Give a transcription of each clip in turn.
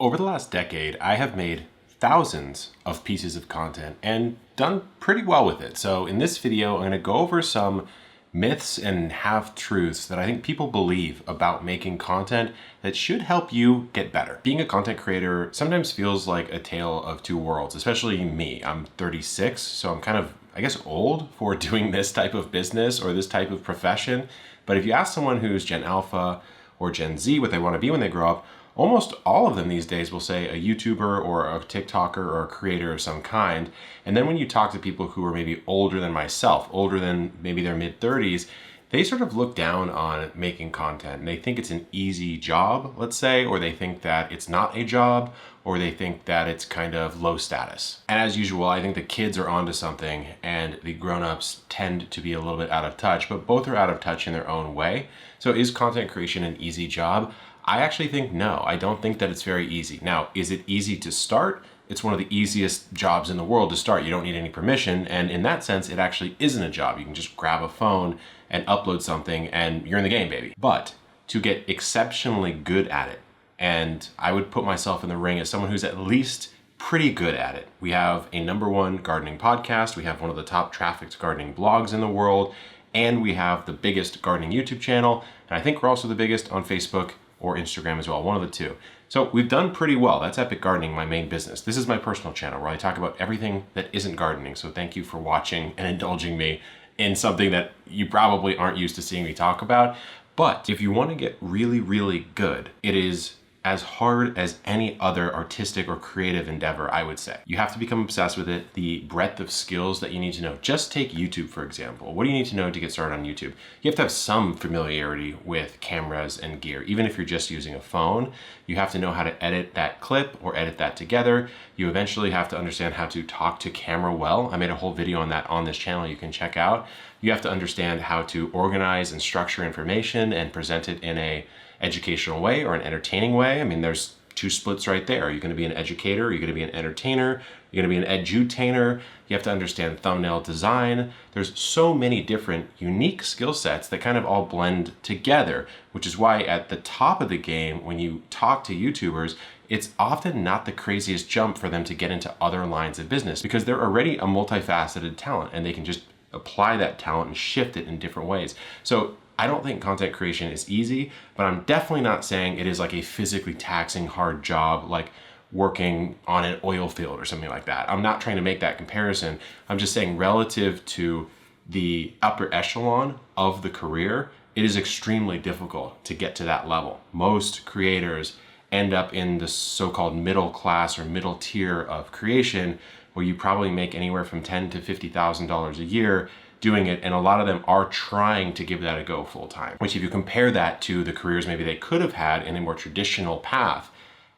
Over the last decade, I have made thousands of pieces of content and done pretty well with it. So in this video, I'm going to go over some myths and half-truths that I think people believe about making content that should help you get better. Being a content creator sometimes feels like a tale of two worlds, especially me. I'm 36, so I'm kind of, I guess, old for doing this type of business or this type of profession. But if you ask someone who's Gen Alpha or Gen Z what they want to be when they grow up, almost all of them these days will say a YouTuber or a TikToker or a creator of some kind. And then when you talk to people who are maybe older than myself, older than maybe their mid-30s, they sort of look down on making content and they think it's an easy job, let's say, or they think that it's not a job, or they think that it's kind of low status. And as usual, I think the kids are onto something and the grown-ups tend to be a little bit out of touch, but both are out of touch in their own way. So is content creation an easy job? I actually think no. I don't think that it's very easy. Now, is it easy to start? It's one of the easiest jobs in the world to start. You don't need any permission. And in that sense, it actually isn't a job. You can just grab a phone and upload something and you're in the game, baby. But to get exceptionally good at it, and I would put myself in the ring as someone who's at least pretty good at it. We have a #1 gardening podcast. We have one of the top trafficked gardening blogs in the world. And we have the biggest gardening YouTube channel. And I think we're also the biggest on Facebook or Instagram as well, one of the two. So we've done pretty well. That's Epic Gardening, my main business. This is my personal channel where I talk about everything that isn't gardening. So thank you for watching and indulging me in something that you probably aren't used to seeing me talk about. But if you want to get really, really good, it is as hard as any other artistic or creative endeavor, I would say. You have to become obsessed with it, the breadth of skills that you need to know. Just take YouTube, for example. What do you need to know to get started on YouTube? You have to have some familiarity with cameras and gear. Even if you're just using a phone, you have to know how to edit that clip or edit that together. You eventually have to understand how to talk to camera well. I made a whole video on that on this channel you can check out. You have to understand how to organize and structure information and present it in a educational way or an entertaining way. I mean, there's two splits right there. Are you going to be an educator? Are you going to be an entertainer? You're going to be an edutainer. You have to understand thumbnail design. There's so many different unique skill sets that kind of all blend together, which is why at the top of the game, when you talk to YouTubers, it's often not the craziest jump for them to get into other lines of business because they're already a multifaceted talent and they can just apply that talent and shift it in different ways. So I don't think content creation is easy, but I'm definitely not saying it is like a physically taxing hard job like working on an oil field or something like that. I'm not trying to make that comparison. I'm just saying relative to the upper echelon of the career, it is extremely difficult to get to that level. Most creators end up in the so-called middle class or middle tier of creation where you probably make anywhere from $10,000 to $50,000 a year doing it, and a lot of them are trying to give that a go full time. Which if you compare that to the careers maybe they could have had in a more traditional path,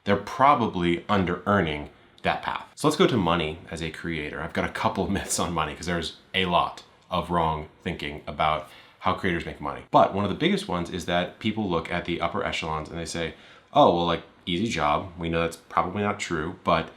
they're probably under-earning that path. So let's go to money as a creator. I've got a couple myths on money because there's a lot of wrong thinking about how creators make money. But one of the biggest ones is that people look at the upper echelons and they say, oh, well, like, easy job. We know that's probably not true, but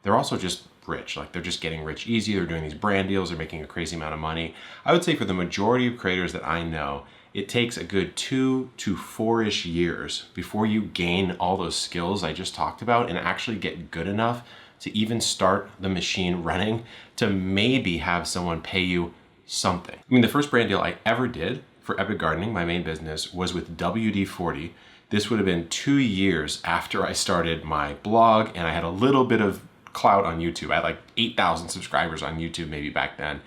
they're also just rich. Like, they're just getting rich easy. They're doing these brand deals. They're making a crazy amount of money. I would say for the majority of creators that I know, it takes a good 2 to 4-ish years before you gain all those skills I just talked about and actually get good enough to even start the machine running to maybe have someone pay you something. I mean, the first brand deal I ever did for Epic Gardening, my main business, was with WD-40. This would have been 2 years after I started my blog and I had a little bit of clout on YouTube. I had like 8,000 subscribers on YouTube maybe back then.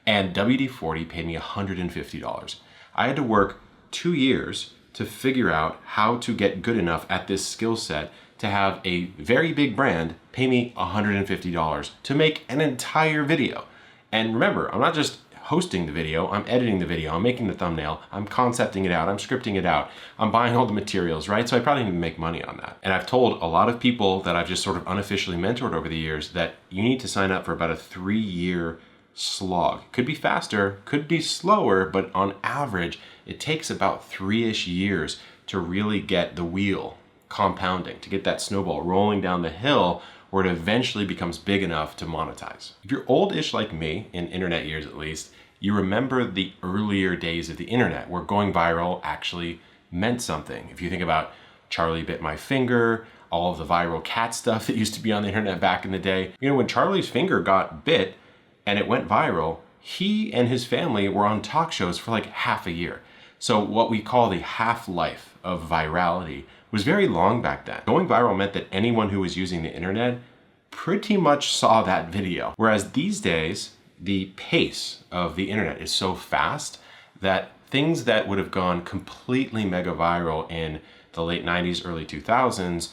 And WD-40 paid me $150. I had to work 2 years to figure out how to get good enough at this skill set to have a very big brand pay me $150 to make an entire video. And remember, I'm not just hosting the video, I'm editing the video, I'm making the thumbnail, I'm concepting it out, I'm scripting it out, I'm buying all the materials, right? So I probably didn't make money on that. And I've told a lot of people that I've just sort of unofficially mentored over the years that you need to sign up for about a 3-year slog. Could be faster, could be slower, but on average, it takes about 3-ish years to really get the wheel compounding, to get that snowball rolling down the hill where it eventually becomes big enough to monetize. If you're old-ish like me, in internet years at least, you remember the earlier days of the internet where going viral actually meant something. If you think about Charlie Bit My Finger, all of the viral cat stuff that used to be on the internet back in the day. You know, when Charlie's finger got bit and it went viral, he and his family were on talk shows for like half a year. So what we call the half-life of virality was very long back then. Going viral meant that anyone who was using the internet pretty much saw that video. Whereas these days, the pace of the internet is so fast that things that would have gone completely mega viral in the late 90s, early 2000s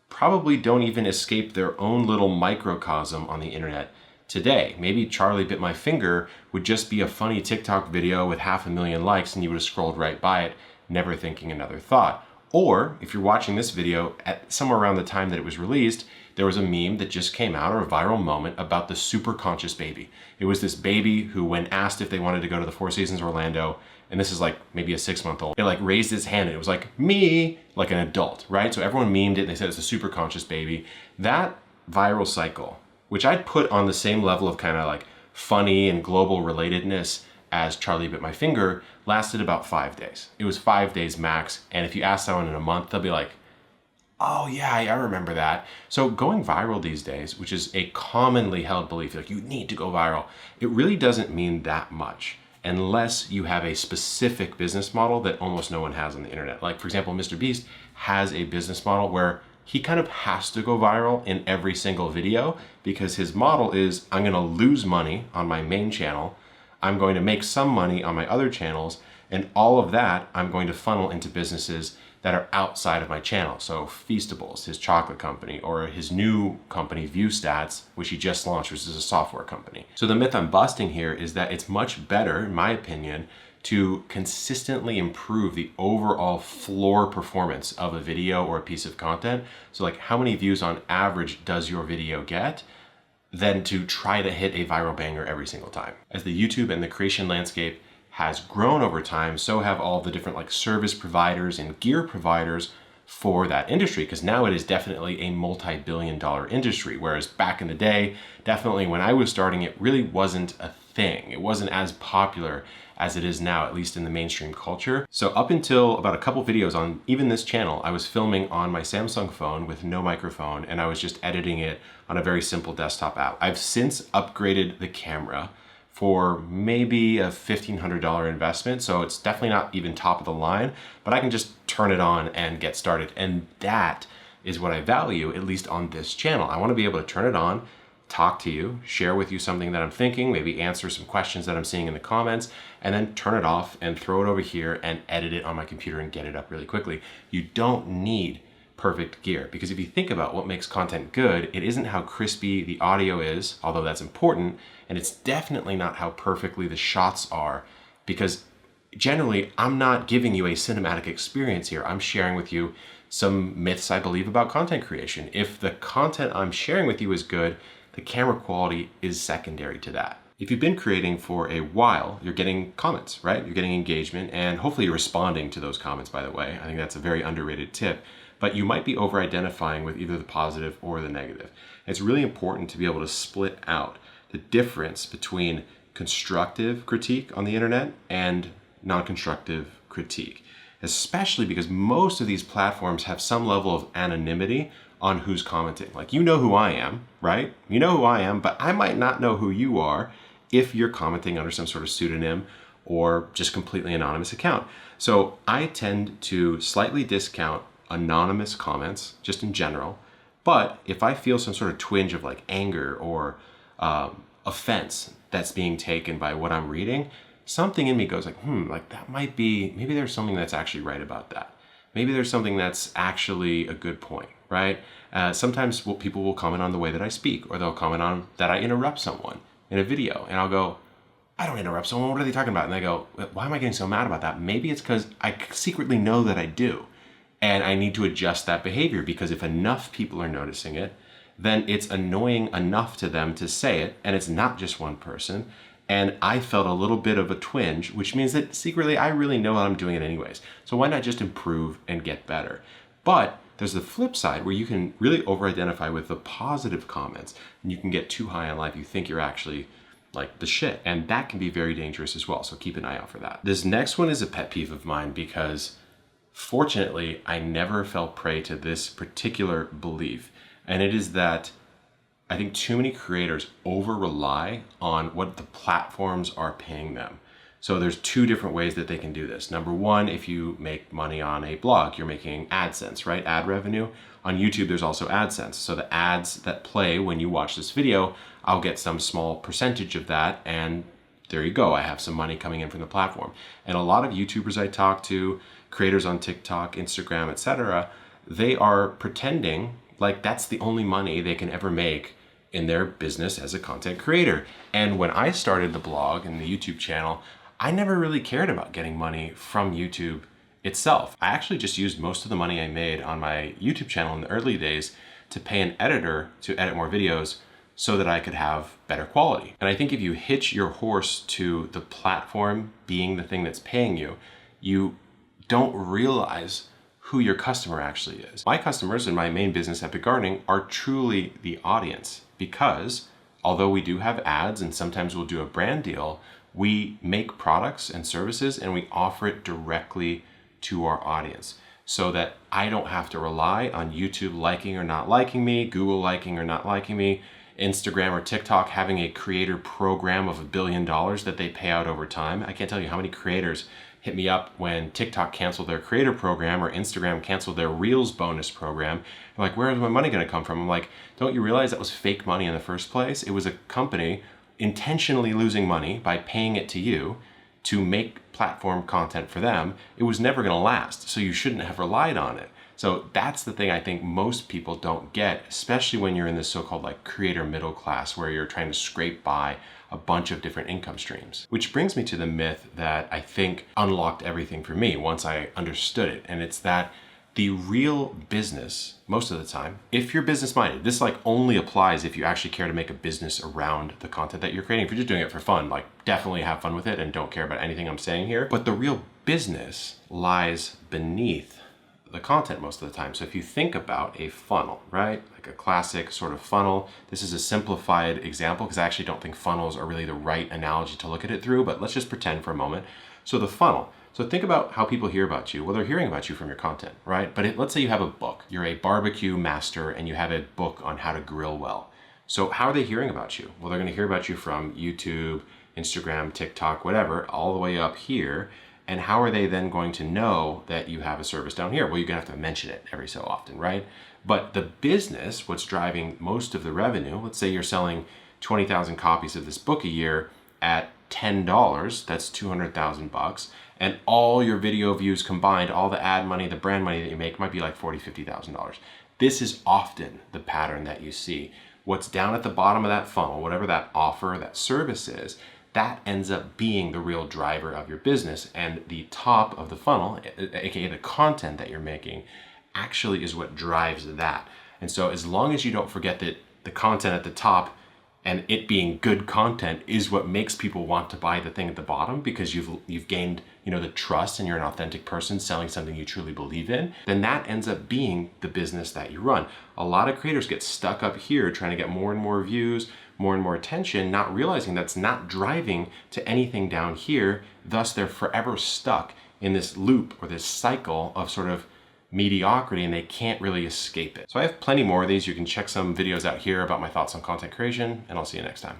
probably don't even escape their own little microcosm on the internet today. Maybe Charlie Bit My Finger would just be a funny TikTok video with 500,000 likes and you would have scrolled right by it, never thinking another thought. Or if you're watching this video at somewhere around the time that it was released, there was a meme that just came out, or a viral moment, about the super conscious baby. It was this baby who, when asked if they wanted to go to the Four Seasons Orlando, and this is like maybe a 6-month-old, it like raised its hand and it was like, me, like an adult, right? So everyone memed it and they said it's a super conscious baby. That viral cycle, which I'd put on the same level of kind of like funny and global relatedness as Charlie Bit My Finger, lasted about 5 days. It was 5 days max. And if you ask someone in a month, they'll be like, oh yeah, I remember that. So going viral these days, which is a commonly held belief, like you need to go viral, it really doesn't mean that much unless you have a specific business model that almost no one has on the internet. Like for example, Mr. Beast has a business model where he kind of has to go viral in every single video because his model is, I'm gonna lose money on my main channel, I'm going to make some money on my other channels, and all of that I'm going to funnel into businesses that are outside of my channel. So Feastables, his chocolate company, or his new company, ViewStats, which he just launched, which is a software company. So the myth I'm busting here is that it's much better, in my opinion, to consistently improve the overall floor performance of a video or a piece of content. So like how many views on average does your video get, than to try to hit a viral banger every single time. As the YouTube and the creation landscape has grown over time, so have all the different like service providers and gear providers for that industry, because now it is definitely a multi-billion-dollar industry, whereas back in the day, definitely when I was starting, it really wasn't a thing. It wasn't as popular as it is now, at least in the mainstream culture. So up until about a couple videos on even this channel, I was filming on my Samsung phone with no microphone, and I was just editing it on a very simple desktop app. I've since upgraded the camera for maybe a $1,500 investment. So it's definitely not even top of the line, but I can just turn it on and get started. And that is what I value, at least on this channel. I want to be able to turn it on, talk to you, share with you something that I'm thinking, maybe answer some questions that I'm seeing in the comments, and then turn it off and throw it over here and edit it on my computer and get it up really quickly. You don't need perfect gear, because if you think about what makes content good, it isn't how crispy the audio is, although that's important, and it's definitely not how perfectly the shots are, because generally I'm not giving you a cinematic experience here. I'm sharing with you some myths I believe about content creation. If the content I'm sharing with you is good, the camera quality is secondary to that. If you've been creating for a while, you're getting comments, right? You're getting engagement, and hopefully you're responding to those comments, by the way. I think that's a very underrated tip. But you might be over-identifying with either the positive or the negative. It's really important to be able to split out the difference between constructive critique on the internet and non-constructive critique, especially because most of these platforms have some level of anonymity on who's commenting. Like, you know who I am, right? You know who I am, but I might not know who you are if you're commenting under some sort of pseudonym or just completely anonymous account. So I tend to slightly discount anonymous comments just in general, but if I feel some sort of twinge of like anger or offense that's being taken by what I'm reading, something in me goes like, like that might be, maybe there's something that's actually right about that. Maybe there's something that's actually a good point, right? Sometimes people will comment on the way that I speak, or they'll comment on that I interrupt someone in a video, and I'll go, I don't interrupt someone, what are they talking about? And they go, why am I getting so mad about that? Maybe it's because I secretly know that I do. And I need to adjust that behavior, because if enough people are noticing it, then it's annoying enough to them to say it, and it's not just one person. And I felt a little bit of a twinge, which means that secretly I really know that I'm doing it anyways. So why not just improve and get better? But there's the flip side where you can really over-identify with the positive comments, and you can get too high on life. You think you're actually like the shit, and that can be very dangerous as well. So keep an eye out for that. This next one is a pet peeve of mine, because Fortunately, I never fell prey to this particular belief, and it is that I think too many creators over rely on what the platforms are paying them. So there's two different ways that they can do this. Number one, if you make money on a blog, you're making AdSense, right? Ad revenue. On YouTube, there's also AdSense. So the ads that play when you watch this video, I'll get some small percentage of that, and there you go. I have some money coming in from the platform. And a lot of YouTubers I talk to, creators on TikTok, Instagram, etc., they are pretending like that's the only money they can ever make in their business as a content creator. And when I started the blog and the YouTube channel, I never really cared about getting money from YouTube itself. I actually just used most of the money I made on my YouTube channel in the early days to pay an editor to edit more videos so that I could have better quality. And I think if you hitch your horse to the platform being the thing that's paying you, you don't realize who your customer actually is. My customers in my main business, Epic Gardening, are truly the audience, because although we do have ads and sometimes we'll do a brand deal, we make products and services and we offer it directly to our audience so that I don't have to rely on YouTube liking or not liking me, Google liking or not liking me, Instagram or TikTok having a creator program of $1 billion that they pay out over time. I can't tell you how many creators hit me up when TikTok canceled their creator program or Instagram canceled their Reels bonus program. They're like, where is my money going to come from? I'm like, don't you realize that was fake money in the first place? It was a company intentionally losing money by paying it to you to make platform content for them. It was never going to last, so you shouldn't have relied on it. So that's the thing I think most people don't get, especially when you're in this so-called like creator middle class where you're trying to scrape by a bunch of different income streams. Which brings me to the myth that I think unlocked everything for me once I understood it. And it's that the real business, most of the time, if you're business minded, this like only applies if you actually care to make a business around the content that you're creating. If you're just doing it for fun, like definitely have fun with it and don't care about anything I'm saying here. But the real business lies beneath the content most of the time. So if you think about a funnel, right? Like a classic sort of funnel. This is a simplified example because I actually don't think funnels are really the right analogy to look at it through, but let's just pretend for a moment. So the funnel. So think about how people hear about you. Well, they're hearing about you from your content, right? But let's say you have a book. You're a barbecue master and you have a book on how to grill well. So how are they hearing about you? Well, they're going to hear about you from YouTube, Instagram, TikTok, whatever, all the way up here. And how are they then going to know that you have a service down here? Well, you're gonna have to mention it every so often, right? But the business, what's driving most of the revenue, let's say you're selling 20,000 copies of this book a year at $10, that's 200,000 bucks. And all your video views combined, all the ad money, the brand money that you make might be like $40,000, $50,000. This is often the pattern that you see. What's down at the bottom of that funnel, whatever that offer, that service is, that ends up being the real driver of your business. And the top of the funnel, aka the content that you're making, actually is what drives that. And so as long as you don't forget that the content at the top and it being good content is what makes people want to buy the thing at the bottom, because you've gained, the trust and you're an authentic person selling something you truly believe in, then that ends up being the business that you run. A lot of creators get stuck up here trying to get more and more views, more and more attention, not realizing that's not driving to anything down here. Thus, they're forever stuck in this loop or this cycle of sort of mediocrity, and they can't really escape it. So I have plenty more of these. You can check some videos out here about my thoughts on content creation, and I'll see you next time.